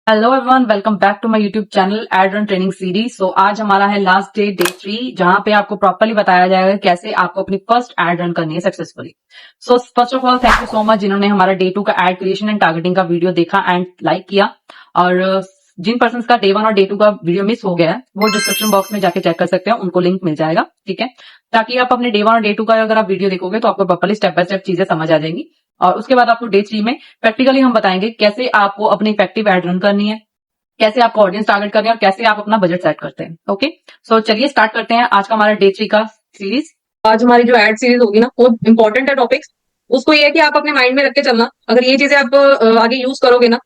Hello everyone, welcome back to my YouTube channel add run training series. So आज हमारा है last day 3, जहां पे आपको प्रॉपर्ली बताया जाएगा कैसे आपको अपनी फर्स्ट एड रन करनी है successfully. So first of all thank you so much जिन्होंने हमारा डे 2 का एड क्रिएशन एंड टारगेटिंग का वीडियो देखा एंड लाइक किया। और जिन पर्सन का डे 1 और डे 2 का वीडियो मिस हो गया है वो डिस्क्रिप्शन बॉक्स में जाके चेक कर सकते हैं, उनको लिंक मिल जाएगा। ठीक है, ताकि आप अपने डे 1 और डे 2 का अगर आप वीडियो देखोगे तो आपको प्रॉपर्ली स्टेप बाय स्टेप चीजें समझ आ जाएंगी। और उसके बाद आपको डे 3 में प्रैक्टिकली हम बताएंगे कैसे आपको अपनी इफेक्टिव एड रन करनी है, कैसे आपको ऑडियंस टारगेट करनी है और कैसे आप अपना बजट सेट करते हैं। ओके, सो चलिए स्टार्ट करते हैं आज का हमारा डे 3 का सीरीज। आज हमारी जो एड सीरीज होगी ना वो इंपॉर्टेंट है टॉपिक्स। उसको ये है कि आप अपने माइंड में रख के चलना। अगर ये चीजें आप आगे यूज करोगे ना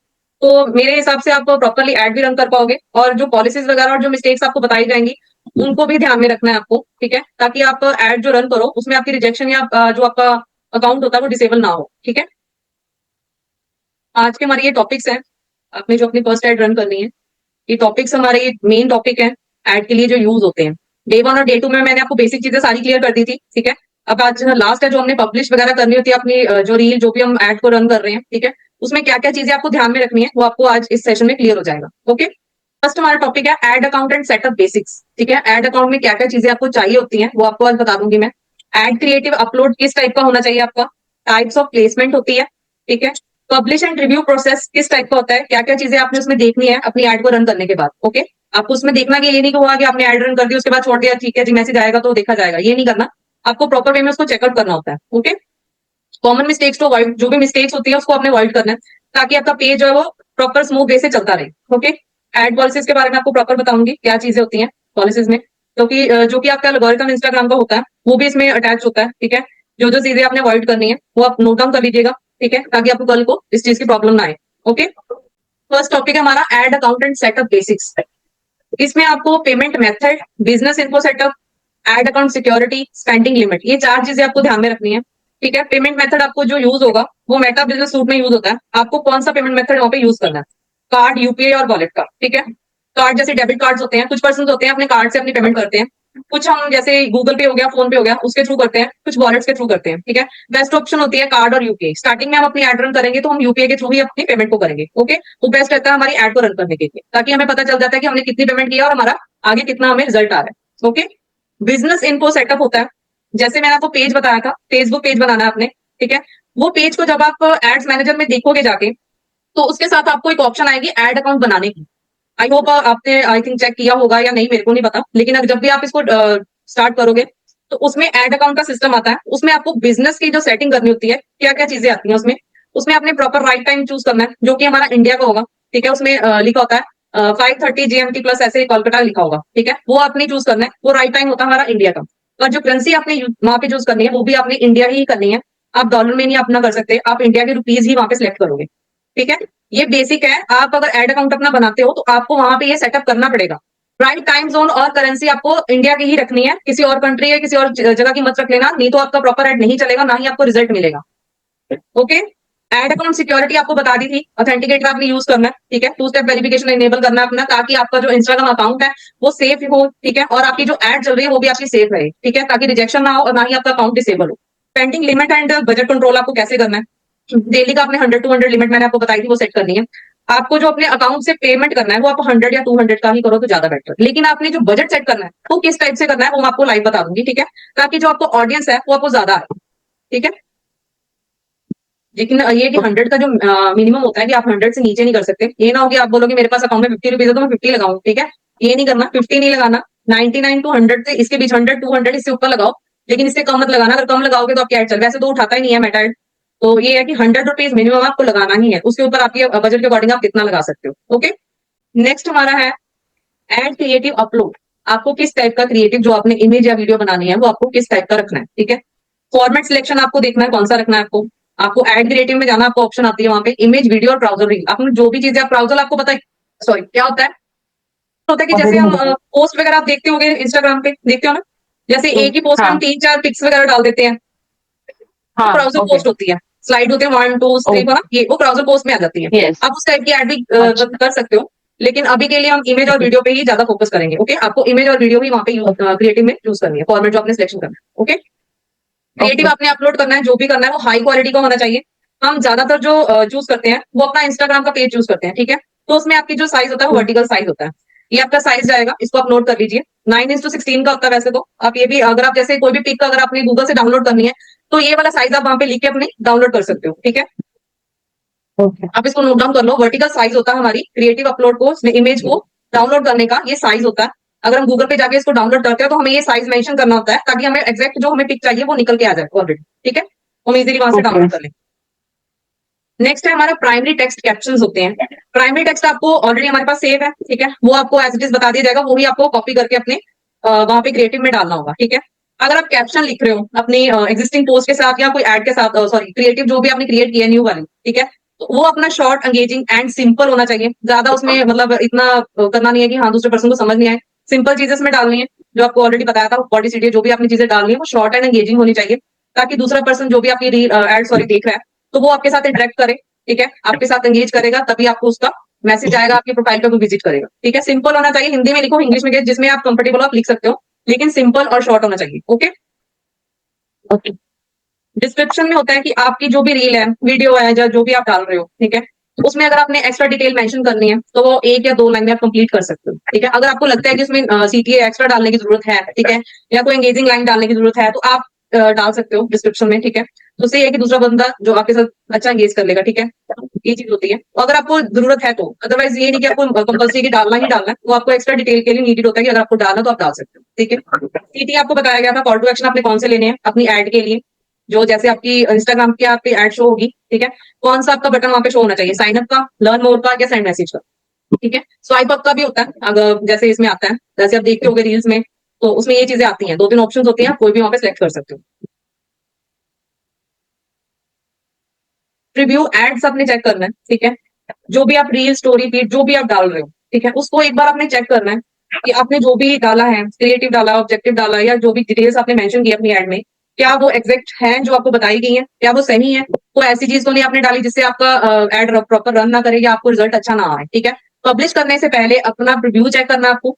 तो मेरे हिसाब से आप प्रॉपरली एड भी रन कर पाओगे, और जो पॉलिसीज वगैरह और जो मिस्टेक्स आपको बताई जाएंगी उनको भी ध्यान में रखना है आपको। ठीक है, ताकि आप एड जो रन करो उसमें आपकी रिजेक्शन या जो आपका अकाउंट होता है वो डिसेबल ना हो। ठीक है, आज के हमारे ये टॉपिक्स हैं। आपने जो अपनी फर्स्ट एड रन करनी है, ये टॉपिक्स हमारे मेन टॉपिक है एड के लिए जो यूज होते हैं। डे 1 और डे 2 में मैंने आपको बेसिक चीजें सारी क्लियर कर दी थी। ठीक है, अब आज लास्ट है जो हमने पब्लिश वगैरह करनी होती है अपनी जो रील जो भी हम एड को रन कर रहे हैं। ठीक है, उसमें क्या क्या चीजें आपको ध्यान में रखनी है वो आपको आज इस सेशन में क्लियर हो जाएगा। ओके, फर्स्ट हमारा टॉपिक है ad account and setup basics. ठीक है, एड अकाउंट में क्या क्या चीजें आपको चाहिए होती हैं वो आपको आज बता दूंगी मैं। एड क्रिएटिव अपलोड किस टाइप का होना चाहिए आपका, टाइप्स ऑफ प्लेसमेंट होती है। ठीक है, पब्लिश एंड रिव्यू प्रोसेस किस टाइप का होता है, क्या क्या चीजें आपने उसमें देखनी है अपनी एड को रन करने के बाद। ओके, आपको उसमें देखना कि ये नहीं हुआ कि आपने एड रन कर दिया उसके बाद छोड़ दिया, ठीक है जी मैसेज आएगा तो देखा जाएगा, ये नहीं करना। आपको प्रॉपर वे में उसको चेकआउट करना होता है। ओके, कॉमन मिस्टेक्स तो अवॉइड, जो भी मिस्टेक्स होती है उसको आपने अवॉइड करना है ताकि आपका पेज जो है वो प्रॉपर स्मूथ वे से चलता रहे। ओके, एड पॉलिसीज के बारे में आपको प्रॉपर बताऊंगी क्या चीजें होती हैं पॉलिसीज में, क्योंकि जो कि आपका एल्गोरिथम इंस्टाग्राम का होता है वो भी इसमें अटैच होता है। ठीक है, जो जो चीजें आपने अवॉइड करनी है वो आप नोट डाउन कर लीजिएगा। ठीक है, ताकि आपको कल को इस चीज की प्रॉब्लम ना आए। ओके, फर्स्ट टॉपिक है हमारा ad account and setup basics. इसमें आपको payment method, business info setup, ad account security, spending limit, ये चार चीजें आपको ध्यान में रखनी है। ठीक है, पेमेंट मेथड आपको जो यूज होगा वो मेटा बिजनेस सूट में यूज होता है। आपको कौन सा पेमेंट मेथड वहां पे यूज करना है, कार्ड, यूपीआई और वॉलेट का। ठीक है, कार्ड जैसे डेबिट कार्ड्स होते हैं, कुछ पर्सन होते हैं अपने कार्ड से अपनी पेमेंट करते हैं, कुछ हम जैसे गूगल पे हो गया, फोन पे हो गया, उसके थ्रू करते हैं, कुछ वॉलेट्स के थ्रू करते हैं। ठीक है, बेस्ट ऑप्शन होती है कार्ड और यूपीआई। स्टार्टिंग में हम अपनी एड रन करेंगे तो हम यूपीआई के थ्रू ही अपनी पेमेंट को करेंगे। ओके, वो बेस्ट रहता है हमारी एड को रन करने के लिए, ताकि हमें पता चल जाता है कि हमने कितनी पेमेंट किया और हमारा आगे कितना हमें रिजल्ट आ रहा है। ओके, बिजनेस इन्फो सेटअप होता है, जैसे मैंने आपको पेज बताया था, फेसबुक पेज बनाना है आपने। ठीक है, वो पेज को जब आप एड्स मैनेजर में देखोगे जाके तो उसके साथ आपको एक ऑप्शन आएगी एड अकाउंट बनाने की। आई होप आपने आई थिंक चेक किया होगा या नहीं, मेरे को नहीं पता, लेकिन अगर जब भी आप इसको स्टार्ट करोगे तो उसमें एड अकाउंट का सिस्टम आता है। उसमें आपको बिजनेस की जो सेटिंग करनी होती है, क्या क्या चीजें आती हैं उसमें, उसमें आपने प्रॉपर राइट टाइम चूज करना है जो कि हमारा इंडिया का होगा। ठीक है, उसमें लिखा होता है 5:30 GMT प्लस ऐसे कोलकाता लिखा होगा। ठीक है, वो आपने चूज करना है, वो राइट टाइम होता है हमारा इंडिया का। और जो करेंसी आपने वहां पे चूज करनी है वो भी आपने इंडिया ही करनी है। आप डॉलर में नहीं अपना कर सकते, आप इंडिया के रुपीज ही वहां पे सिलेक्ट करोगे। ठीक है, ये बेसिक है। आप अगर एड अकाउंट अपना बनाते हो तो आपको वहां पे ये सेटअप करना पड़ेगा। राइट टाइम जोन और करेंसी आपको इंडिया की ही रखनी है, किसी और कंट्री या किसी और जगह की मत रख लेना, नहीं तो आपका प्रॉपर एड नहीं चलेगा, ना ही आपको रिजल्ट मिलेगा। ओके, एड अकाउंट सिक्योरिटी आपको बता दी थी, ऑथेंटिकेट का आपने यूज करना है। ठीक है, 2 स्टेप वेरिफिकेशन इनेबल करना है अपना, ताकि आपका जो इंस्टाग्राम अकाउंट है वो सेफ हो। ठीक है, और आपकी जो एड चल रही है वो भी आपकी सेफ रहे। ठीक है, ताकि रिजेक्शन ना हो और ना ही आपका अकाउंट डिसेबल हो। Pending limit and budget control आपको कैसे करना है, डेली का आपने 100 to 100 लिमिट मैंने आपको बताई थी वो सेट करनी है। आपको जो अपने अकाउंट से पेमेंट करना है वो आप 100 या 200 का ही करो तो ज्यादा बेटर, लेकिन आपने जो बजट सेट करना है वो किस टाइप से करना है वो मैं आपको लाइव बता दूंगी। ठीक है, ताकि जो आपको ऑडियंस है वो आपको ज्यादा आए। ठीक है, लेकिन ये कि 100 का जो मिनिमम होता है कि आप 100 से नीचे नहीं कर सकते। ये ना हो कि आप बोलोगे मेरे पास अकाउंट में 50 रुपीज है तो मैं 50 लगाऊं। ठीक है, ये नहीं करना, 50 नहीं लगाना, 99 to 100 से इसके बीच, 100 200 इससे ऊपर लगाओ, लेकिन इससे कम मत लगाना। अगर कम लगाओगे तो आपकी एड चल, वैसे तो उठाता ही नहीं है मेटा एड। तो ये है कि 100 रुपीज मिनिमम आपको लगाना ही है, उसके ऊपर आपकी बजट के अकॉर्डिंग आप कितना लगा सकते हो। ओके, नेक्स्ट हमारा है एड क्रिएटिव अपलोड। आपको किस टाइप का क्रिएटिव जो आपने इमेज या वीडियो बनानी है वो आपको किस टाइप का रखना है। ठीक है, फॉर्मेट सिलेक्शन आपको देखना है कौन सा रखना है आपको। आपको एड क्रिएटिव में जाना, आपको ऑप्शन आती है वहां पे इमेज, वीडियो और ब्राउजर रील। आपने जो भी चीजें, आप ब्राउजर आपको पता है, सॉरी क्या होता है, होता है कि जैसे हम पोस्ट वगैरह आप देखते होंगे इंस्टाग्राम पे, देखते हो ना, जैसे एक ही पोस्ट में हम हाँ 3 4 पिक्स वगैरह डाल देते हैं, वो हाँ, ब्राउजर ओके, पोस्ट होती है। स्लाइड होते हैं 1 2 3 ना, ये वो ब्राउजर पोस्ट में आ जाती है। यस, आप उस टाइप की एड भी अच्छा, कर सकते हो, लेकिन अभी के लिए हम इमेज और ओके, वीडियो पे ही ज्यादा फोकस करेंगे। ओके, आपको इमेज और वीडियो ही वहां पे क्रिएटिव में यूज करनी है, फॉर्मेट जो आपने सिलेक्शन करना है। ओके, क्रिएटिव ओके, आपने अपलोड करना है, जो भी करना है वो हाई क्वालिटी का होना चाहिए। हम ज्यादातर जो चूज करते हैं वो अपना इंस्टाग्राम का पेज चूज करते हैं। ठीक है, तो उसमें आपकी जो साइज होता है वो वर्टिकल साइज होता है। ये आपका साइज जाएगा, इसको आप नोट कर लीजिए। 9:16 का होता है वैसे तो। आप ये भी अगर आप जैसे कोई भी पिक अगर आपने गूगल से डाउनलोड करनी है तो ये वाला साइज आप वहां पे लिख के अपने डाउनलोड कर सकते हो, ठीक है। ओके आप इसको नोट डाउन कर लो। वर्टिकल साइज होता है हमारी क्रिएटिव अपलोड को, इमेज को डाउनलोड करने का ये साइज होता है। अगर हम गूगल पे जाके इसको डाउनलोड करते हैं तो हमें ये साइज मेंशन करना होता है ताकि हमें एग्जैक्ट जो हमें पिक चाहिए वो निकल के आ जाए ऑलरेडी, ठीक है। हम इजीली वहां से ओके डाउनलोड कर लें। नेक्स्ट है हमारा प्राइमरी टेक्स्ट कैप्शंस होते हैं। प्राइमरी टेक्स्ट आपको ऑलरेडी हमारे पास सेव है, ठीक है। वो आपको एज इट इज बता दिया जाएगा, वही आपको कॉपी करके अपने वहां पे क्रिएटिव में डालना होगा, ठीक है। अगर आप कैप्शन लिख रहे हो अपनी एग्जिस्टिंग पोस्ट के साथ या कोई एड के साथ, सॉरी क्रिएटिव जो भी आपने क्रिएट किया न्यू वाली, ठीक है, तो वो अपना शॉर्ट एंगेजिंग एंड सिंपल होना चाहिए। ज्यादा उसमें मतलब इतना करना नहीं है कि हाँ दूसरे पर्सन को समझ नहीं आए। सिंपल चीजें इसमें डालनी है, जो आपको ऑलरेडी बताया था बॉडी सीटी जो भी आपने चीजें डालनी है वो शॉर्ट एंड एंगेजिंग होनी चाहिए, ताकि दूसरा पर्सन जो भी आपकी एड सॉरी देख रहा है तो वो आपके साथ इंटरेक्ट करे, ठीक है, आपके साथ एंगेज करेगा, तभी आपको उसका मैसेज आएगा, आपके प्रोफाइल पे वो विजिट करेगा, ठीक है। सिंपल होना चाहिए, हिंदी में लिखो इंग्लिश में जिसमें आप कंफर्टेबल आप लिख सकते हो, लेकिन सिंपल और शॉर्ट होना चाहिए, ओके। ओके डिस्क्रिप्शन में होता है कि आपकी जो भी रील है, वीडियो है या जो भी आप डाल रहे हो, ठीक है, उसमें अगर आपने एक्स्ट्रा डिटेल मेंशन करनी है तो वो 1 या 2 लाइन में आप कंप्लीट कर सकते हो, ठीक है। अगर आपको लगता है कि उसमें सीटीए एक्स्ट्रा डालने की जरूरत है, ठीक है, या कोई एंगेजिंग लाइन डालने की जरूरत है तो आप डाल सकते हो डिस्क्रिप्शन में, ठीक है। तो उससे ये है कि दूसरा बंदा जो आपके साथ अच्छा एंगेज कर लेगा, ठीक है। ये चीज होती है। और अगर आपको जरूरत है तो, अदरवाइज ये नहीं कि आपको कंपल्सरी की डालना ही डालना है, वो आपको एक्स्ट्रा डिटेल के लिए नीडेड होता है कि अगर आपको डालना तो आप डाल सकते हो, ठीक है। सीटी आपको बताया गया था कॉल टू एक्शन आपने कौन से लेने हैं अपनी एड के लिए, जो जैसे आपकी इंस्टाग्राम की आपकी एड शो होगी, ठीक है, कौन सा आपका बटन वहां पे शो होना चाहिए, साइन अप का, लर्न मोर का, या सेंड मैसेज का, ठीक है। स्वाइप अप का भी होता है, अगर जैसे इसमें आता है, जैसे आप देखते होगे रील्स में, तो उसमें ये चीजें आती हैं, 2-3 ऑप्शंस होती हैं, आप कोई भी वहां पे सिलेक्ट कर सकते हो। रिव्यू एड्स आपने चेक करना है, ठीक है। जो भी आप रील स्टोरी फीड जो भी आप डाल रहे हो, ठीक है, उसको एक बार आपने चेक करना है कि आपने जो भी डाला है, क्रिएटिव डाला, ऑब्जेक्टिव डाला, या जो भी डिटेल्स आपने मेंशन की अपनी एड में, क्या वो एग्जैक्ट है जो आपको बताई गई है, क्या वो सही है। तो ऐसी चीज तो नहीं आपने डाली जिससे आपका एड प्रॉपर रन ना करे या आपको रिजल्ट अच्छा ना आए, ठीक है। पब्लिश करने से पहले अपना रिव्यू चेक करना है आपको,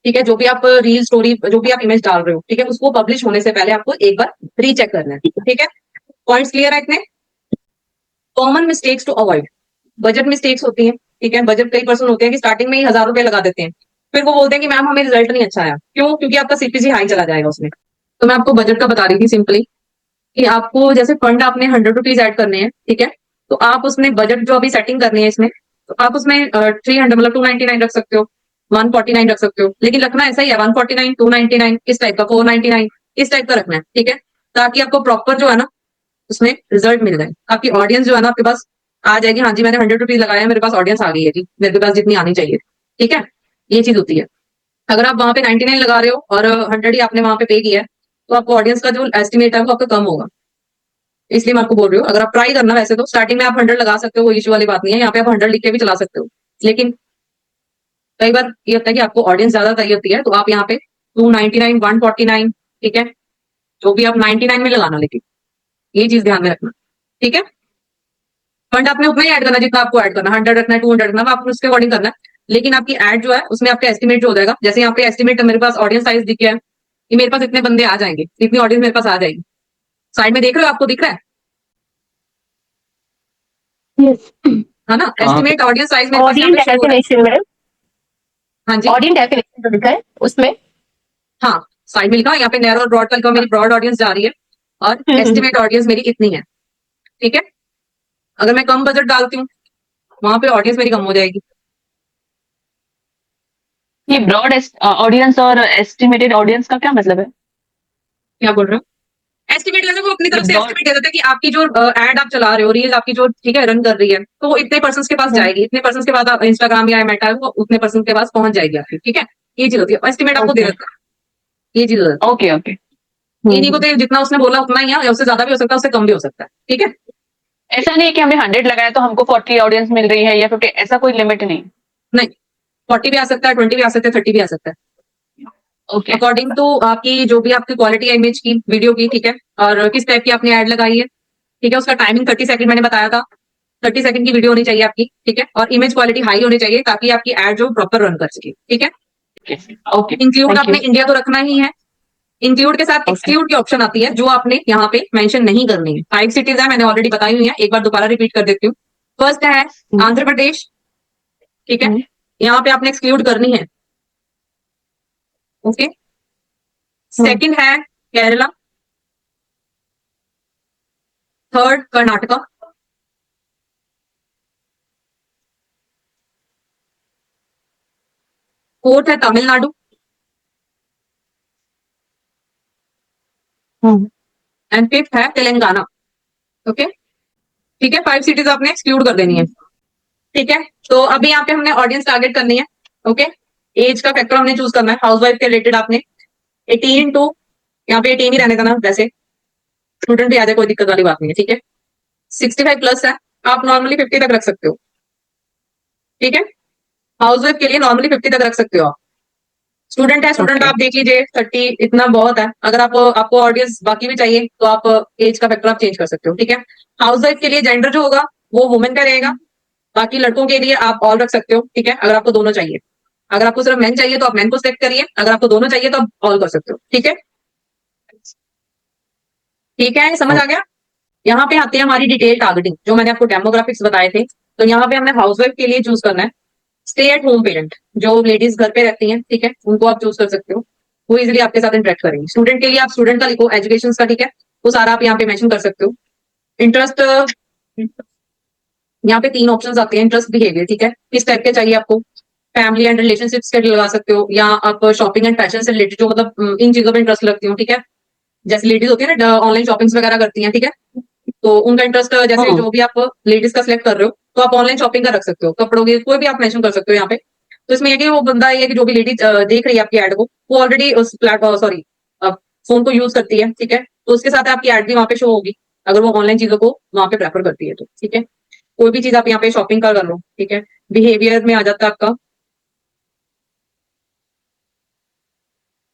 ठीक है। जो भी आप रील स्टोरी जो भी आप इमेज डाल रहे हो, ठीक है, उसको पब्लिश होने से पहले आपको एक बार रीचेक करना है, ठीक है। पॉइंट्स क्लियर है इतने। Common mistakes to avoid, budget mistakes होती हैं, ठीक है। बजट कई पर्सन होते हैं कि स्टार्टिंग में ही 1,000 रुपए लगा देते हैं, फिर वो बोलते हैं कि मैम हमें रिजल्ट नहीं अच्छा आया, क्यों? क्योंकि आपका सीपीसी हाई चला जाएगा उसमें। तो मैं आपको बजट का बता रही थी सिंपली, कि आपको जैसे फंड आपने 100 रुपीज ऐड करने हैं, ठीक है, तो आप उसमें बजट जो अभी सेटिंग करनी है इसमें, तो आप उसमें 300 मतलब 299 रख सकते हो, 149 रख सकते हो, लेकिन रखना ऐसा ही है 149, 299 इस टाइप का, 499 इस टाइप का रखना है, ठीक है, ताकि आपको प्रॉपर जो है ना उसमें रिजल्ट मिल जाए। आपकी ऑडियंस जो है ना आपके पास आ जाएगी, हाँ जी मैंने 100 रुपीज लगाया है, मेरे पास ऑडियंस आ गई है जी, मेरे पास जितनी आनी चाहिए, ठीक है। ये चीज होती है। अगर आप वहां पे 99 लगा रहे हो और 100 ही आपने वहां पे पे किया है, तो आपको ऑडियंस का जो एस्टिमेट है वो आपका कम होगा। इसलिए मैं आपको बोल रही हूँ, अगर आप ट्राई करना, वैसे तो स्टार्टिंग में आप 100 लगा सकते हो, वो इशू वाली बात नहीं है, यहाँ पे आप 100 लिख के भी चला सकते हो, लेकिन कई बार ये होता है कि आपको ऑडियंस ज्यादा चाहिए होती है, तो आप यहाँ पे 299, 149, ठीक है, जो भी आप 99 में लगाना, लेकिन ये चीज ध्यान में रखना, ठीक है। फंड आपने उतना ही ऐड करना जितना आपको ऐड करना, 100 रखना है, 200 रखना है, आपको उसके अकॉर्डिंग करना है। लेकिन आपकी ऐड जो है उसमें आपका एस्टिमेट जो हो जाएगा, जैसे यहाँ पे एस्टिमेट मेरे पास ऑडियंस साइज दिख गया है कि मेरे पास इतने बंदे आ जाएंगे, इतनी ऑडियंस मेरे पास आ जाएगी। साइड में देख रहे हो, आपको दिख रहा यस है ना, एस्टिमेट ऑडियंस साइज मेरे पास यहाँ ऑडियंस पे शो हो रहा है। डेफिनेशन में, हाँ जी, ऑडियंस डेफिनेशन जो लिखा है उसमें। हाँ, साइड में लिखा है यहाँ पे नैरो और ब्रॉड का लिखा, मेरी ब्रॉड ऑडियंस जा रही है और एस्टिमेट ऑडियंस मेरी इतनी है, ठीक है। अगर मैं कम बजट डालती हूँ वहां पे ऑडियंस मेरी कम हो जाएगी। ये ब्रॉड ऑडियंस और एस्टिमेटेड ऑडियंस का क्या मतलब है? क्या बोल रहे हो? एस्टिमेट जैसे वो अपनी तरफ से ब्रॉड एस्टिमेट दे देता है कि आपकी जो एड आप चला रहे हो, रील आपकी जो ठीक है रन कर रही है, तो वो इतने पर्सन के पास जाएगी, इतने पर्सन के बाद इंस्टाग्राम या मेटा है वो उतने पर्सन के पास पहुंच जाएगी आपकी, ठीक है। ये चीज होती है, एस्टिमेट आपको दे ओके देता है, ये चीज होती है। Okay okay. ये नहीं होते जितना उसने बोला उतना ही है, या उससे ज्यादा भी हो सकता है, उससे कम भी हो सकता है, ठीक है। ऐसा नहीं है कि हमने 100 लगाया तो हमको 40 ऑडियंस मिल रही है या 50, ऐसा कोई लिमिट नहीं। नहीं, 40 भी आ सकता है, 20 भी आ सकता है, 30 भी आ सकता है, ओके अकॉर्डिंग टू आपकी जो भी आपकी क्वालिटी है इमेज की, वीडियो की, ठीक है, और किस टाइप की आपने ऐड लगाई है, ठीक है। उसका टाइमिंग 30 सेकंड मैंने बताया था, 30 सेकंड की वीडियो होनी चाहिए आपकी, ठीक है, और इमेज क्वालिटी हाई होनी चाहिए ताकि आपकी एड जो प्रॉपर रन कर सके, ठीक है। Okay include thank you. आपने इंडिया तो रखना ही है, इंक्लूड के साथ ओके एक्सक्लूड की ऑप्शन आती है जो आपने यहाँ पे मेंशन नहीं करनी है। 5 सिटीज है, मैंने ऑलरेडी बताई हुई है, एक बार दोबारा रिपीट कर देती हूँ। फर्स्ट है आंध्र प्रदेश, ठीक है, यहाँ पे आपने एक्सक्लूड करनी है। ओके, सेकंड है केरला, थर्ड कर्नाटका, फोर्थ है तमिलनाडु एंड फिफ्थ है तेलंगाना। ओके, ठीक है, 5 सिटीज आपने एक्सक्लूड कर देनी है। ठीक है, तो अभी यहाँ पे हमने ऑडियंस टारगेट करनी है। ओके, एज का फैक्टर हमने चूज करना है, हाउसवाइफ के रिलेटेड आपने 18 टू, यहाँ पे 18 ही रहने देना, वैसे स्टूडेंट भी आ जाए कोई दिक्कत वाली बात नहीं है। ठीक है, 65 प्लस है, आप नॉर्मली 50 तक रख सकते हो। ठीक है, हाउसवाइफ के लिए नॉर्मली 50 तक रख सकते हो आप। स्टूडेंट है, स्टूडेंट Okay. आप देख लीजिए 30 इतना बहुत है। अगर आपको ऑडियंस बाकी भी चाहिए तो आप एज का फैक्टर आप चेंज कर सकते हो। ठीक है, हाउसवाइफ के लिए जेंडर जो होगा वो वुमेन का रहेगा, बाकी लड़कों के लिए आप ऑल रख सकते हो। ठीक है, अगर आपको दोनों चाहिए, अगर आपको सिर्फ मेन चाहिए तो आप मेन को सिलेक्ट करिए, अगर आपको दोनों चाहिए तो आप ऑल कर सकते हो। ठीक है, ठीक है, समझ आ गया। यहाँ पे आती है हमारी डिटेल टारगेटिंग, जो मैंने आपको डेमोग्राफिक्स बताए थे। तो यहाँ पे हमने हाउसवाइफ के लिए चूज करना है स्टे एट होम पेरेंट, जो लेडीज घर पे रहती हैं। ठीक है, उनको आप चूज कर सकते हो, वो इजिली आपके साथ इंटरेक्ट करेंगे। स्टूडेंट के लिए आप स्टूडेंट का लिखो, एजुकेशन का। ठीक है, वो सारा आप यहाँ पे मेंशन कर सकते हो। इंटरेस्ट, यहाँ पे 3 ऑप्शंस आते हैं, इंटरेस्ट बिहेवियर। ठीक है, किस टाइप के चाहिए आपको, फैमिली एंड रिलेशनशिप्स के लिए लगा सकते हो, या आप शॉपिंग एंड फैशन से रिलेटेड जो मतलब इन चीजों पे इंटरेस्ट लगती हो। ठीक है, जैसे लेडीज होती है ना ऑनलाइन शॉपिंग्स वगैरह करती हैं। ठीक है, तो उनका इंटरेस्ट जैसे जो भी आप लेडीज का सिलेक्ट कर रहे हो तो आप ऑनलाइन शॉपिंग का रख सकते हो, कपड़ों की कोई भी आप मेंशन कर सकते हो यहाँ पे। तो इसमें ये कि वो बंदा ये कि जो भी लेडी देख रही है आपकी एड को, वो ऑलरेडी उस प्लेटफॉर्म सॉरी फोन को यूज करती है। ठीक है, तो उसके साथ आपकी एड भी वहां पे शो होगी, अगर वो ऑनलाइन चीजों को वहां पे प्रेफर करती है तो। ठीक है, कोई भी चीज आप यहाँ पे शॉपिंग का कर लो। ठीक है, बिहेवियर में आ जाता है आपका,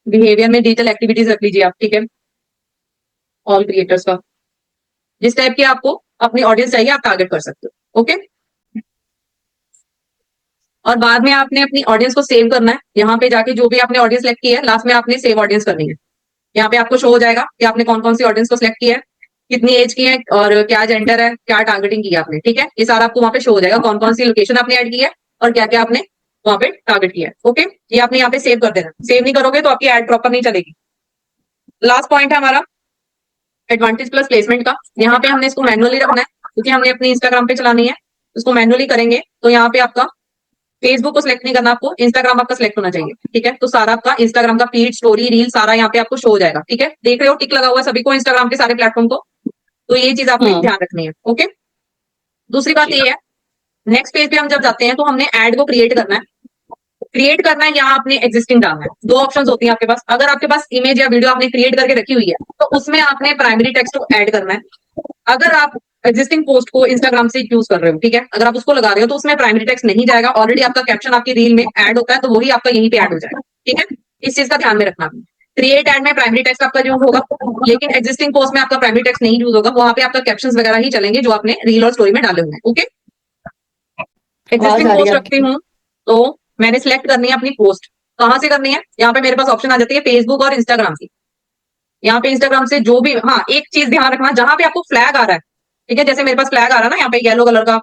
बिहेवियर में डिजिटल एक्टिविटीज रख लीजिए आप। ठीक है, ऑल क्रिएटर्स का, जिस टाइप की आपको अपनी ऑडियंस चाहिए आप टारगेट कर सकते हो। ओके, और बाद में आपने अपनी ऑडियंस को सेव करना है। यहाँ पे जाके जो भी आपने ऑडियंस सेलेक्ट की है, लास्ट में आपने सेव ऑडियंस करनी है। यहाँ पे आपको शो हो जाएगा कि आपने कौन कौन सी ऑडियंस को सिलेक्ट किया है, कितनी एज की है, और क्या जेंडर है, क्या टारगेटिंग की है आपने। ठीक है, ये सारा आपको वहाँ पे शो हो जाएगा, कौन कौन सी लोकेशन आपने ऐड की है और क्या क्या आपने वहाँ पे टारगेट किया है। ओके, ये आपने यहाँ पे सेव कर देना, सेव नहीं करोगे तो आपकी एड प्रॉपर नहीं चलेगी। लास्ट पॉइंट है हमारा एडवांटेज प्लस प्लेसमेंट का। यहाँ पे हमने इसको मैनुअली रखना है, क्योंकि हमने अपनी इंस्टाग्राम पे चलानी है, उसको मैनुअली करेंगे। तो यहाँ पे आपका फेसबुक को सिलेक्ट नहीं करना, आपको इंस्टाग्राम आपका सिलेक्ट होना चाहिए। ठीक है, तो सारा आपका इंस्टाग्राम का फीड, स्टोरी, रील सारा यहाँ पे आपको शो हो जाएगा। ठीक है, देख रहे हो टिक लगा हुआ है सभी को इंस्टाग्राम के सारे प्लेटफॉर्म को, तो ये चीज आपने ध्यान रखनी है। ओके, दूसरी बात ये है, नेक्स्ट पेज पे हम जब जाते हैं तो हमने एड को क्रिएट करना है। क्रिएट करना है, यहाँ आपने एग्जिस्टिंग डालना है। 2 ऑप्शंस होती हैं आपके पास, अगर आपके पास इमेज या वीडियो आपने क्रिएट करके रखी हुई है तो उसमें आपने प्राइमरी टेक्स्ट को ऐड करना है। अगर आप एग्जिस्टिंग पोस्ट को इंस्टाग्राम से यूज कर रहे हो, ठीक है, अगर आप उसको लगा रहे हो तो उसमें प्राइमरी टेक्स्ट नहीं जाएगा, ऑलरेडी आपका कैप्शन आपकी रील में ऐड होता है, तो वही आपका यहीं पे ऐड हो जाएगा। ठीक है, इस चीज का ध्यान में रखना। क्रिएट एड में प्राइमरी टेक्स्ट आपका यूज होगा, लेकिन एग्जिस्टिंग पोस्ट में आपका प्राइमरी टेक्स्ट नहीं यूज होगा, वहां पे आपका कैप्शन वगैरह ही चलेंगे जो आपने रील और स्टोरी में डाले हुए हैं। ओके, एग्जिस्टिंग पोस्ट रखती हूँ तो मैंने सिलेक्ट करनी है अपनी पोस्ट, कहां से करनी है, यहाँ पे मेरे पास ऑप्शन आ जाती है फेसबुक और इंस्टाग्राम की। यहाँ पे इंस्टाग्राम से जो भी, हाँ एक चीज ध्यान रखना, जहां पे आपको फ्लैग आ रहा है, ठीक है, जैसे मेरे पास फ्लैग आ रहा है ना यहाँ पे येलो कलर का,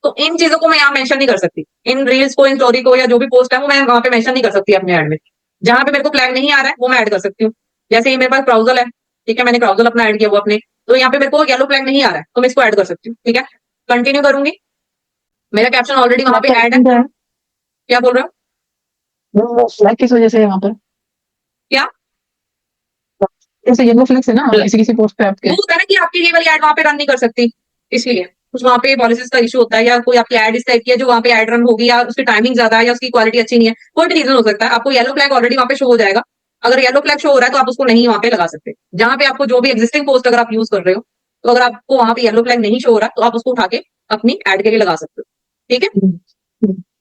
तो इन चीजों को मैं यहाँ मेंशन नहीं कर सकती, इन रील्स को, इन स्टोरी को, या जो भी पोस्ट है वो मैं वहां पे मेंशन नहीं कर सकती अपने ऐड में। जहां पे मेरे को फ्लैग नहीं आ रहा है वो मैं ऐड कर सकती हूँ। जैसे ये मेरे पास क्राउजल है, ठीक है, मैंने क्राउजल अपना ऐड किया हुआ अपने, तो यहाँ पे मेरे को येलो फ्लैग नहीं आ रहा है तो मैं इसको ऐड कर सकती हूँ। ठीक है, कंटिन्यू करूंगी, मेरा कैप्शन ऑलरेडी वहां पे ऐड है। क्या बोल रहे हो, फ्लैग किस वजह से है वहां पर? क्या जैसे येलो फ्लैग्स है ना किसी किसी पोस्ट पे आपके। वो होता है ना कि आपकी ये वाली एड वहां पे रन नहीं कर सकती, इसलिए कुछ वहां पे पॉलिसीज का इशू होता है, या कोई आपकी एड इस टाइप की है जो वहां पे एड रन होगी, या उसकी टाइमिंग ज्यादा है, या उसकी क्वालिटी अच्छी नहीं है, कोई भी रीजन हो सकता है। आपको येलो फ्लैग ऑलरेडी वहां पे शो हो जाएगा, अगर येलो फ्लैग शो हो रहा है तो आप उसको नहीं वहां पे लगा सकते। जहां पे आपको जो भी एग्जिस्टिंग पोस्ट अगर आप यूज कर रहे हो, तो अगर आपको वहां पे येलो फ्लैग नहीं शो हो रहा तो आप उसको उठा के अपनी एड के लिए लगा सकते हो। ठीक है,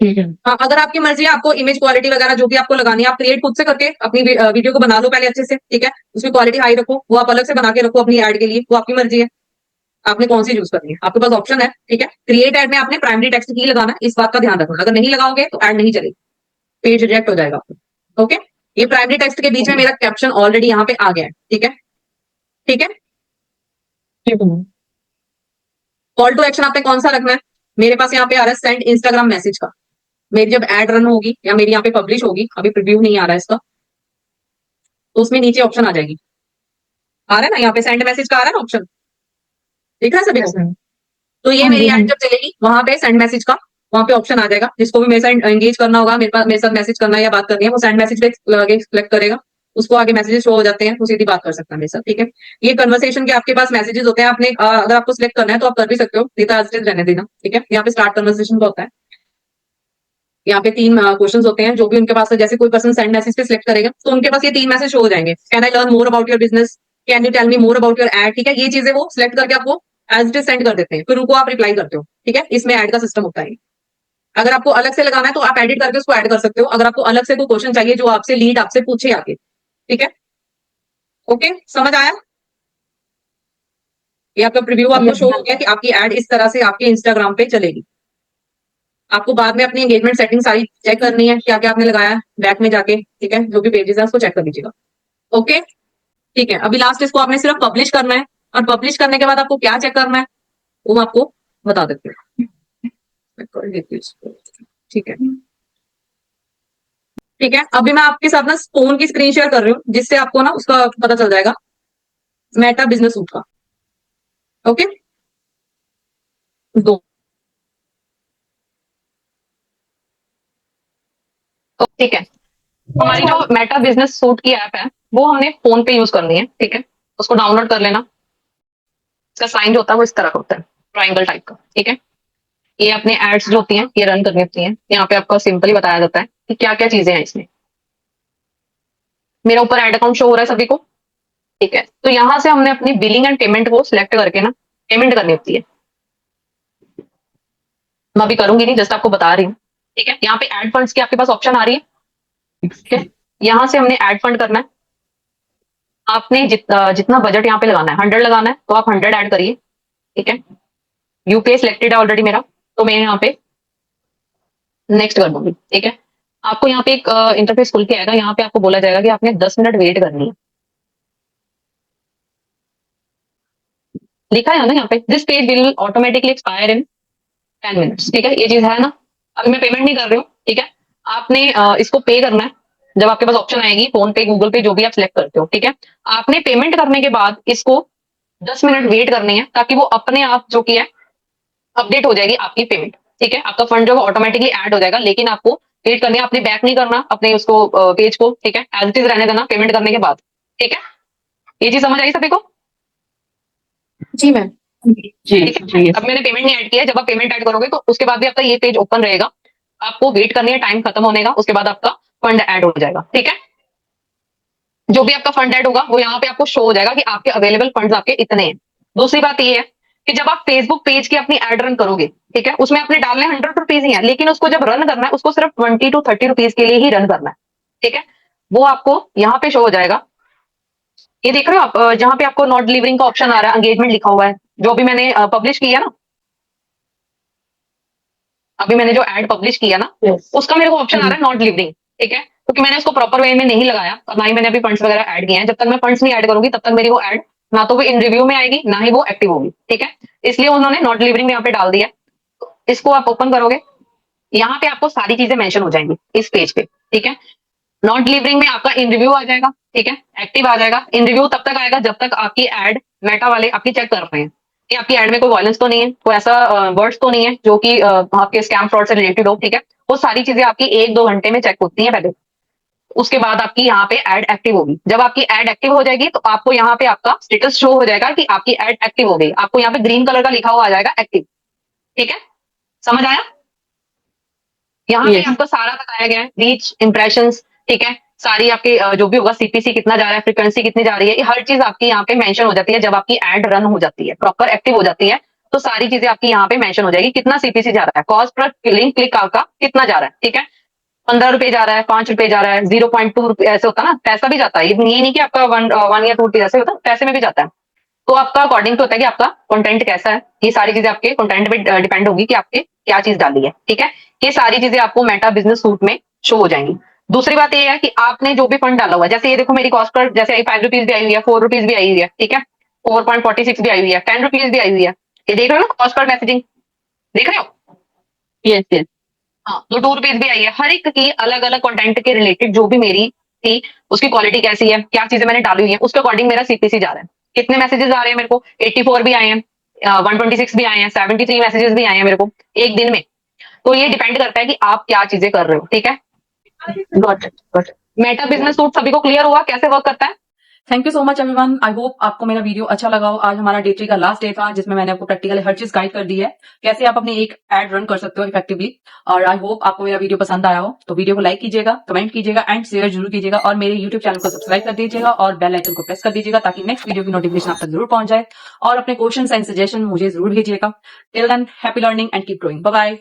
ठीक है। हाँ, अगर आपकी मर्जी है, आपको इमेज क्वालिटी वगैरह जो भी आपको लगानी है आप क्रिएट खुद से करके अपनी वीडियो को बना लो पहले अच्छे से। ठीक है, उसकी क्वालिटी हाई रखो, वो आप अलग से बना के रखो अपनी ऐड के लिए, वो आपकी मर्जी है, आपने कौन सी यूज करनी है, आपके पास ऑप्शन है। ठीक है, क्रिएट ऐड में आपने प्राइमरी टेक्स्ट ही लगाना है, इस बात का ध्यान रखना, अगर नहीं लगाओगे तो ऐड नहीं चलेगी, पेज रिजेक्ट हो जाएगा आपको। ओके, ये प्राइमरी टेक्स्ट के बीच में मेरा कैप्शन ऑलरेडी यहाँ पे आ गया है। ठीक है, ठीक है, ठीक है। कॉल टू एक्शन आपने कौन सा रखना है, मेरे पास यहाँ पे आ रहा है सेंड इंस्टाग्राम मैसेज का। मेरी जब एड रन होगी या मेरी यहाँ पे पब्लिश होगी, अभी प्रीव्यू नहीं आ रहा है इसका, तो उसमें नीचे ऑप्शन आ जाएगी, आ रहा है ना यहाँ पे सेंड मैसेज का आ रहा है ना ऑप्शन, दिख रहा है सभी को? तो ये हाँ मेरी जी, हाँ एड जी। जब चलेगी वहां पे सेंड मैसेज का वहां पे ऑप्शन आ जाएगा, जिसको भी मेरे साथ एंगेज करना होगा, मेरे साथ मैसेज करना है या बात करनी है, वो सेंड मैसेज पे आगे क्लिक करेगा, उसको आगे मैसेजेस शो हो जाते हैं, वो सीधी बात कर सकता है मेरे साथ, ठीक है। ये कन्वर्सेशन के आपके पास मैसेजेस होते हैं, आपने अगर आपको सिलेक्ट करना है तो आप कर भी सकते हो, नहीं तो एज इट इज रहने देना, ठीक है। यहाँ पे स्टार्ट कन्वर्सेशन का होता है, यहाँ पे 3 क्वेश्चंस होते हैं, जो भी उनके पास है, जैसे कोई पर्सन सेंड मैसेज पे सिलेक्ट करेगा तो उनके पास ये 3 मैसेज शो हो जाएंगे, can I learn more about your business, can you tell me more about your ad, ठीक है। ये चीजें वो सिलेक्ट करके आपको एज इट इज सेंड कर देते हैं, फिर उनको आप रिप्लाई करते हो, ठीक है। इसमें ऐड का सिस्टम होता है। अगर आपको अलग से लगाना है तो आप एडिट करके उसको ऐड कर सकते हो, अगर आपको अलग से कोई क्वेश्चन चाहिए जो आपसे लीड आपसे पूछे आगे, ठीक है। ओके, समझ आया? ये आपका प्रीव्यू आपको शो हो गया कि आपकी एड इस तरह से आपके इंस्टाग्राम पे चलेगी। आपको बाद में अपनी एंगेजमेंट सेटिंग सारी चेक करनी है, क्या क्या आपने लगाया है, बैक में जाके, ठीक है, जो भी पेजेस है उसको चेक कर लीजिएगा। ओके, ठीक है। अभी लास्ट इसको आपने सिर्फ पब्लिश करना है, और पब्लिश करने के बाद आपको क्या चेक करना है वो मैं आपको बता देती हूँ। मैं कर देती हूँ इसको। ठीक है, ठीक है। अभी मैं आपके साथ ना फोन की स्क्रीन शेयर कर रही हूँ, जिससे आपको ना उसका पता चल जाएगा, मेटा बिजनेस सूट का। ओके, दो तो ठीक है, हमारी जो मेटा बिजनेस सूट की ऐप है वो हमने फोन पे यूज करनी है, ठीक है। उसको डाउनलोड कर लेना। इसका साइन जो होता है वो इस तरह का होता है, ट्राइंगल टाइप का, ठीक है। ये अपने एड्स जो होती हैं ये रन करनी होती हैं। यहाँ पे आपको सिंपली बताया जाता है कि क्या क्या चीजें हैं इसमें। मेरा ऊपर एड अकाउंट शो हो रहा है सभी को, ठीक है। तो यहाँ से हमने अपनी बिलिंग एंड पेमेंट को सिलेक्ट करके ना पेमेंट करनी होती है। मैं अभी करूंगी नहीं, जस्ट आपको बता रही हूँ, ठीक है। यहाँ पे एड फंड्स की आपके पास ऑप्शन आ रही है, ठीक है। यहाँ से हमने एड फंड करना है। आपने जितना बजट यहाँ पे लगाना है, 100 लगाना है तो आप 100 ऐड करिए, ठीक है। यूपीआई सिलेक्टेड है ऑलरेडी मेरा, तो मैं यहाँ पे नेक्स्ट कर दूंगी, ठीक है। आपको यहाँ पे एक इंटरफेस खुल के आएगा, यहाँ पे आपको बोला जाएगा कि आपने 10 मिनट वेट करनी है। लिखा है ना यहाँ पे, this page will automatically expire in 10 minutes, ठीक है। ये चीज है ना। अभी मैं पेमेंट नहीं कर रही हूँ, ठीक है। आपने इसको पे करना है। जब आपके पास ऑप्शन आएगी फोन पे, गूगल पे, जो भी आप सिलेक्ट करते हो, ठीक है। आपने पेमेंट करने के बाद इसको 10 मिनट वेट करनी है, ताकि वो अपने आप जो कि है अपडेट हो जाएगी आपकी पेमेंट, ठीक है। आपका फंड जो है ऑटोमेटिकली ऐड हो जाएगा, लेकिन आपको वेट करनी है, आपने बैक नहीं करना अपने उसको पेज को, ठीक है। एज इट इज रहने देना पेमेंट करने के बाद, ठीक है। ये चीज समझ आई सभी को? जी मैम, जी जी। अब मैंने पेमेंट नहीं ऐड किया है, जब आप पेमेंट ऐड करोगे तो उसके बाद भी आपका ये पेज ओपन रहेगा। आपको वेट करनी है टाइम खत्म होने का, उसके बाद आपका फंड ऐड हो जाएगा, ठीक है। जो भी आपका फंड ऐड होगा वो यहाँ पे आपको शो हो जाएगा कि आपके अवेलेबल फंड्स आपके इतने हैं। दूसरी बात ये है कि जब आप फेसबुक पेज की अपनी एड रन करोगे, ठीक है, उसमें आपने डालने 100 रुपीज ही है, लेकिन उसको जब रन करना है उसको सिर्फ 20 to 30 रुपीज के लिए ही रन करना है, ठीक है। वो आपको यहाँ पे शो हो जाएगा। ये देख रहे हो आप, जहाँ पे आपको नॉट डिलीवरिंग का ऑप्शन आ रहा है, एंगेजमेंट लिखा हुआ है, जो भी मैंने पब्लिश किया ना, अभी मैंने जो एड पब्लिश किया ना, उसका मेरे को ऑप्शन आ रहा है नॉट डिलीवरिंग, ठीक है। क्योंकि मैंने उसको प्रॉपर वे में नहीं लगाया, और ना ही मैंने अभी फंड्स वगैरह ऐड किए हैं। जब तक मैं फंड्स नहीं ऐड करूंगी तब तक मेरी वो एड ना तो वो इन रिव्यू में आएगी, ना ही वो एक्टिव होगी, ठीक है। इसलिए उन्होंने नॉट डिलीवरिंग यहाँ पे डाल दिया। इसको आप ओपन करोगे, यहाँ पे आपको सारी चीजें मेंशन हो जाएंगी इस पेज पे, ठीक है। नॉट डिलीवरिंग में आपका इन रिव्यू आ जाएगा, ठीक है, एक्टिव आ जाएगा। इन रिव्यू तब तक आएगा जब तक आपकी एड मेटा वाले आपकी चेक कर रहे हैं कि आपकी एड में कोई वायलेंस तो नहीं है, कोई ऐसा वर्ड्स तो नहीं है जो कि आपके स्कैम फ्रॉड से रिलेटेड हो, ठीक है। वो सारी चीजें आपकी 1-2 घंटे में चेक होती हैं पहले। उसके बाद आपकी यहाँ पे एड एक्टिव होगी। जब आपकी एड एक्टिव हो जाएगी तो आपको यहाँ पे आपका स्टेटस शो हो जाएगा कि आपकी एड एक्टिव हो गई। आपको यहाँ पे ग्रीन कलर का लिखा हुआ आ जाएगा एक्टिव, ठीक है। समझ आया? यहाँ पे आपको सारा बताया गया है, रीच, इंप्रेशंस, ठीक है। सारी आपके जो भी होगा, सीपीसी कितना जा रहा है, फ्रीक्वेंसी कितनी जा रही है, ये हर चीज आपकी यहाँ पे मेंशन हो जाती है। जब आपकी एड रन हो जाती है, प्रॉपर एक्टिव हो जाती है, तो सारी चीजें आपकी यहाँ पे मेंशन हो जाएगी। कितना सीपीसी जा रहा है, कॉस्ट पर लिंक क्लिक आपका कितना जा रहा है, ठीक है। 15 रुपए जा रहा है, 5 रुपए जा रहा है, 0.2 रुपए, ऐसे होता है ना, पैसा भी जाता है। ये नहीं कि आपका 1 या 2 रुपए ऐसे होता है, पैसे में भी जाता है। तो आपका अकॉर्डिंग तो होता है कि आपका कंटेंट कैसा है। ये सारी चीजें आपके कंटेंट पे डिपेंड होगी कि आपके क्या चीज डाली है, ठीक है। ये सारी चीजें आपको मेटा बिजनेस सूट में शो हो जाएंगी। दूसरी बात ये है कि आपने जो भी फंड डाला हुआ है, जैसे ये देखो मेरी कॉस्ट पर जैसे 5 रुपीज भी आई हुई है, 4 रुपीज भी आई हुई है, ठीक है, 4.46 भी आई हुई है, 10 रुपीज भी आई हुई है। ये देख रहे हो ना, कॉस्ट पर मैसेजिंग, देख रहे हो? Yes yes. हाँ तो 2 रुपीज भी आई है। हर एक की अलग अलग कंटेंट के रिलेटेड जो भी मेरी थी उसकी क्वालिटी कैसी है, क्या चीजें मैंने डाली हुई है, उसके अकॉर्डिंग मेरा सीपीसी जा रहा है। कितने मैसेजेस आ रहे हैं मेरे को, 84 भी आए हैं, 126 भी आए हैं, 73 मैसेजेस भी आए हैं मेरे को एक दिन में। तो ये डिपेंड करता है कि आप क्या चीजें कर रहे हो। ठीक है, got it, got it. Meta business suit सभी को क्लियर हुआ कैसे वर्क करता है? Thank you so much everyone. I hope आपको मेरा वीडियो अच्छा लगा हो। आज हमारा डे 3 का लास्ट डे था जिसमें मैंने आपको प्रैक्टिकली हर चीज गाइड कर दी है कैसे आप अपनी एक एड रन कर सकते हो इफेक्टिवली। और आई होप आपको मेरा वीडियो पसंद आया हो। तो वीडियो को लाइक कीजिएगा, कमेंट कीजिएगा एंड शेयर जरूर कीजिएगा और मेरे यूट्यूब चैनल को सब्सक्राइब कर दीजिएगा और बेल आइकन को प्रेस कर दीजिएगा ताकि नेक्स्ट वीडियो की नोटिफिकेशन आप तक जरूर पहुंच जाए। और अपने क्वेश्चन एंड सजेशन मुझे जरूर भेजिएगा। Till then happy learning and keep growing. Bye bye.